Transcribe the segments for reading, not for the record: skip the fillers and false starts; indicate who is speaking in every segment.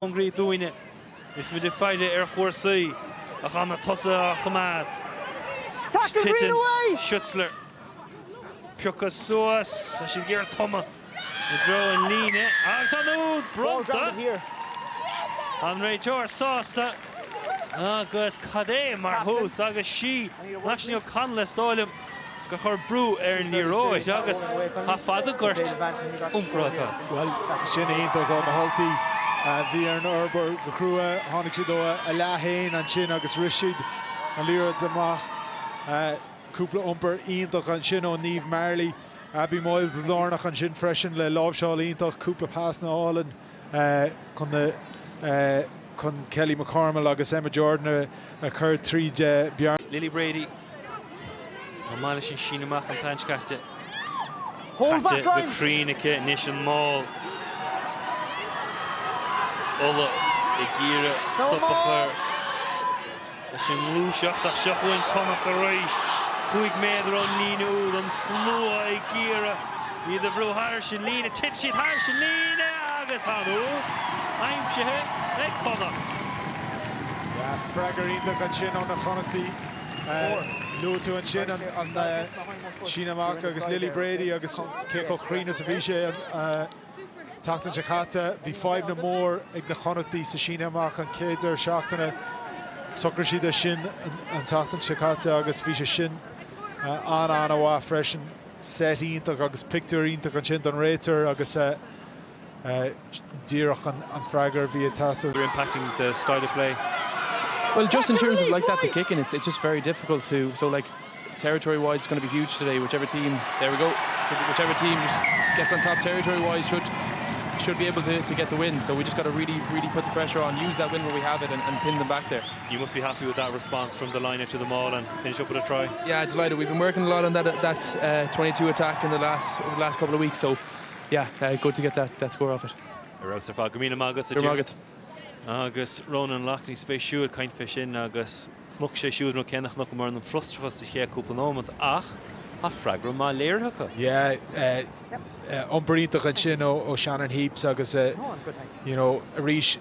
Speaker 1: Hungry doing it. Is with the fighter Chorsi. Achana Tossa Hamad.
Speaker 2: Tackle right away!
Speaker 1: Schutzler. Pioka Soas. I should get Toma. The draw and lean it. Arsanud Bronta.
Speaker 2: Here.
Speaker 1: Andre George Sosta. Agus Cade Marhus. Agus she. National Conless Stolum. Gahar Brew Erin Leroy. Agus Hafada Gurt. Umbrota.
Speaker 3: Well, Shinny Dog on the Hulty. Viern Urber, Gacrua, Honichidoa, Alahain, and Shin Agus Rishid, and Lira Zamach, Kupla Umper, Iantoch and Shin O'Neve Marley, Abby Miles, Lornach and Shin Freshen, Le Loveshaw, Iantoch, Kupla Passna Allen, Con Kelly McCormill, Agus Emma Jordan, Kurt 3 Bjorn.
Speaker 1: Lily Brady, O'Malish and Shinamach and Tanchkate.
Speaker 2: Hold back line.
Speaker 1: Gacreenike, Nishan Mall. Ola, Igira, Stoppacher. Shin Lushach, Shahuin, Connacht, Reich. Puig Meder on Nino, and Slua, Igira. Either Bru Harshin, Lina, Titchit, Harshin, Lina, Agus Hanu. I'm Shahid, Connacht.
Speaker 3: Yeah, Fraggerita and Shin on the Connacht. Lutu and Shin on the Shinamach, Agus Lily Brady, Agus Keiko Krinas Avisha. Tachtan Chakata, vi 5 no more, ag na Connacht sa Shinamach and Keder Shachtana, Sokrashida Shin and Tachtan Chakata, Agus Visha Shin, Anna Wa Freshen, Set Intach, Agus Picture Intach and Shin Don Rater, Agus Dirach and Fragger via Tassa.
Speaker 1: We're impacting the style of play.
Speaker 4: Well, just in terms of like that, the kicking, it's just very difficult to. So like territory-wise, it's going to be huge today. Whichever team, there we go. So whichever team just gets on top territory-wise should be able to get the win. So we just got to really put the pressure on, use that win where we have it, and pin them back there.
Speaker 1: You must be happy with that response from the line to the maul and finish up with a try.
Speaker 4: Yeah, delighted. We've been working a lot on that 22 attack in the last couple of weeks. So yeah, good to get that score off it.
Speaker 1: Agus Ronan Loughney space shoe kind fish in Agus Fnuck sé shoe no kennach noch mar an frustras sich her couple moment ach ha fragra ma leer haka.
Speaker 3: Yeah, Umberintach and Shin o Shannon Heaps Agus you know Arish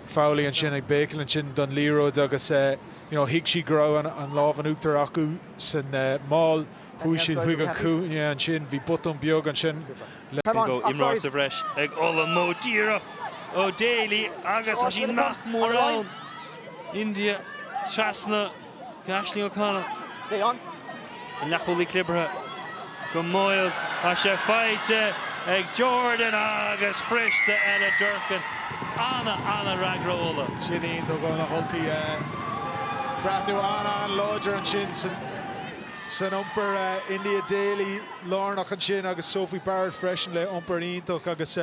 Speaker 3: Fowley and Shin Bacon and Shin Dun Leroy Agus you know Higshi grow and Love and Uktar Aku Sin Mall who should we go Ku yeah and Shin vi Button Biog and Shin
Speaker 1: go Imrar Savresh ag Ola Mo Dira O'Daly Agus has she knocked more on India Chasna Ashley O'Connell
Speaker 2: Stay on
Speaker 1: and Nacholi Clibra from Moyles Asha fight ag Jordan Agus fresh to Ella Durkin Anna Ragrola
Speaker 3: Shinny to go na Hulty brand new Anna and Lodger and Shin San Umper India Daly Lornach and Shin Agus Sophie Barrett fresh and Umper Intok Agus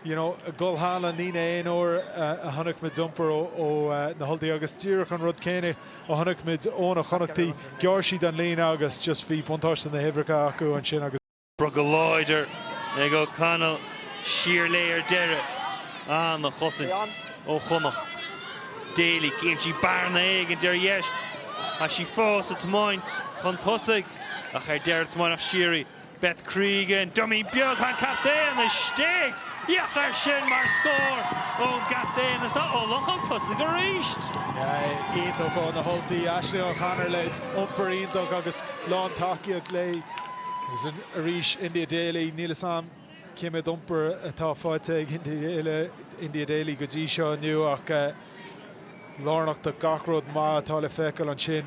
Speaker 3: you know, a goal Haaland, Nina Ein or a Hunnock mid Umper o na Hulty Agus Dyrach and Rud Kane o Hunnock mid Ona Connacht Gyorshi dan Lean Agus just fi Puntosh and the Hivrika Aku and Shin Agus
Speaker 1: Brugaloider Ego Connell Sheer Layer Derek the Hussin o Connacht Daly Gainchi Barna Egg and Der Yesh as she falls at Moint Contusig a her Der Tmoinach Shiri Bet Cregan Dummy Björk han Captain a Steg Yachar Shin Mar score oh Captain is all the Contusig a reached
Speaker 3: Iantoch on the Hulty Ashley O'Connor le Umper Iantoch Agus Lon Takiach le is an Arish India Daly Nilasam Kim Umper a top fight India Daly Gajisha New Ach Lornach the Gockrod Ma Tala Fekel on Shin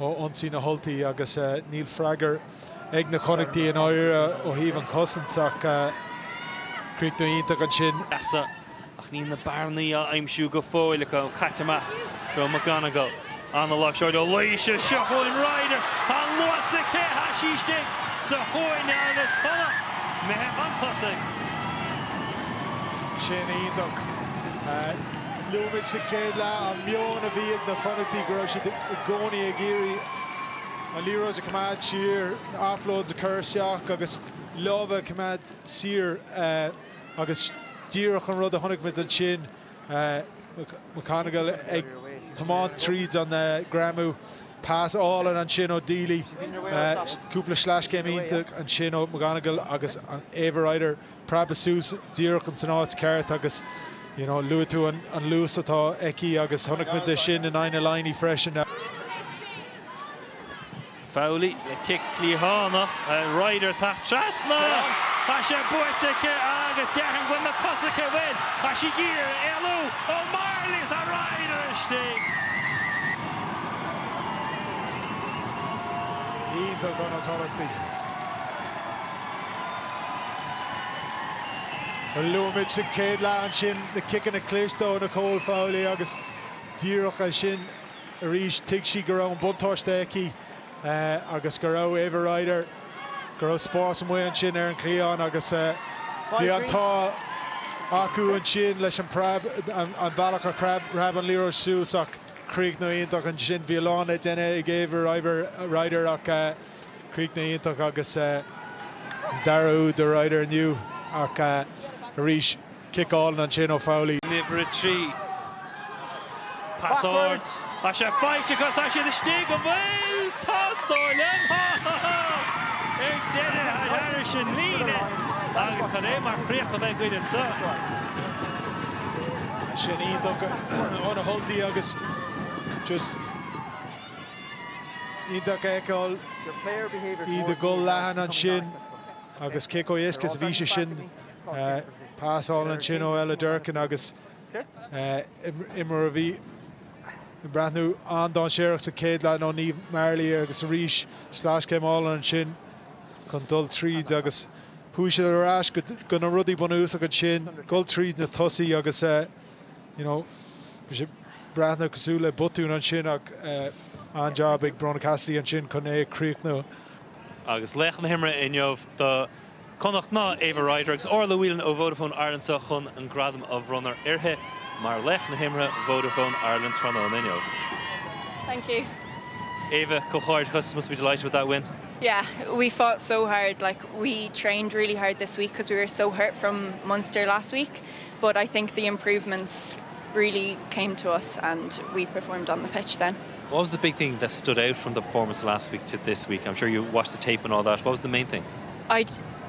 Speaker 3: o Unseen a Hulty Agus Neil Fragger Eg na Connacht and Ira o Heaven Cousins ach Creek do Iantoch on Shin
Speaker 1: Asa ach ní na Barney I'm sure go foil go Catama from McGonagall on the left side Elisha Shahoin Ryder and Luasa Ke Hashishtig Sahoin Agus Connacht Mehan Pussig
Speaker 3: Shin Iantoch Lumich sa Kedla and Miona Viad na Connacht Groshi Goni Agiri and Leroy's a command sheer offloads a Kershaw Agus Lova command sear Agus Dyrach and Rud a Hunnock mid and Shin McConaughey ag Tamon trees on the Gramu pass all and Shin O'Deely Kupla slash game Iantoch and Shin McGonagall Agus an Ava Ryder Prabasus Dyrach and Sanat's Carrot Agus you know, Luatu and Lewis atá Eki agus Honigmid é sin in aine liney freshen now.
Speaker 1: Fowley, le kick Clehanach, Ryder tach Trasna, Asha Borteke, agus Dehan Gwynna Cossaca win, Ashi Gear, Elu, O'Marley's a Ryder stay.
Speaker 3: Either gonna Connacht. Lumid sin céad lean sin na kicking a clearstone a Cole Fowley agus díreach a sin a rís tigsi go raibh buntáiste Eki agus go raibh Eva Ryder go raibh spás an an sin ar an Clean agus bhí an tá acu an sin leis an prab an bhealach a rab an líro sús ach Creek na ionach an sin bhí lána duine I gave Ryder ach Creek na ionach agus Darrow the Ryder new ach Rish kick all and Chino Fowley.
Speaker 1: Liver a tree. Pass on. Asha fight because Asha the stick of well past all dead Harrison lead. Agus Kane mar frech of good and so.
Speaker 3: Shin on a holdy agus just Idok Ekol the goal lahan on shin agus Keko Yeskis Visha shin pass all and Chino Ella Durkin agus Imaravi brand new on Don Sherrick's a kid lad on Eve Marley agus Rish slash came all and shin Condul trees agus Pusha the rash gonna ruddy bonus a shin gold trees na tussi agus you know brand new Kasula Butun on shin on job big Bron Cassidy and shin Conne Creek no
Speaker 1: agus lechen himra in Jov the Connacht na Eva Ryder or the wheeling of Vodafone Ireland so chun and gradam of runner irhe mar lech na himra Vodafone Ireland Toronto Minyo.
Speaker 5: Thank you.
Speaker 1: Eva Cochard must be delighted with that win.
Speaker 5: Yeah, we fought so hard. Like we trained really hard this week because we were so hurt from Munster last week. But I think the improvements really came to us and we performed on the pitch then.
Speaker 1: What was the big thing that stood out from the performance last week to this week? I'm sure you watched the tape and all that. What was the main thing?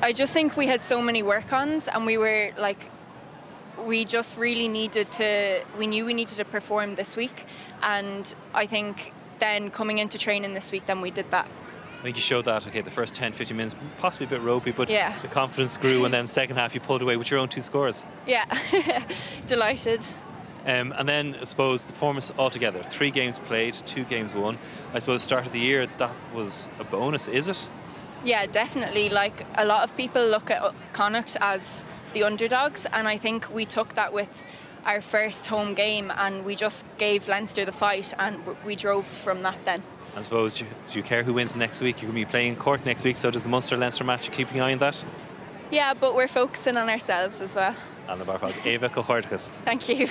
Speaker 5: I just think we had so many work-ons and we were like, we just really needed to, we knew we needed to perform this week. And I think then coming into training this week, then we did that.
Speaker 1: I think you showed that, okay, the first 10, 15 minutes, possibly a bit ropey, but
Speaker 5: yeah.
Speaker 1: The confidence grew and then second half you pulled away with your own 2 scores.
Speaker 5: Yeah, delighted.
Speaker 1: And then I suppose the performance altogether, 3 games played, 2 games won. I suppose start of the year, that was a bonus, is it?
Speaker 5: Yeah, definitely. Like a lot of people look at Connacht as the underdogs, and I think we took that with our first home game and we just gave Leinster the fight and we drove from that then.
Speaker 1: I suppose, do you care who wins next week? You're going to be playing Cork next week, so does the Munster-Leinster match, you keeping an eye on that?
Speaker 5: Yeah, but we're focusing on ourselves as well.
Speaker 1: And the bar Eva Cochard.
Speaker 5: Thank you.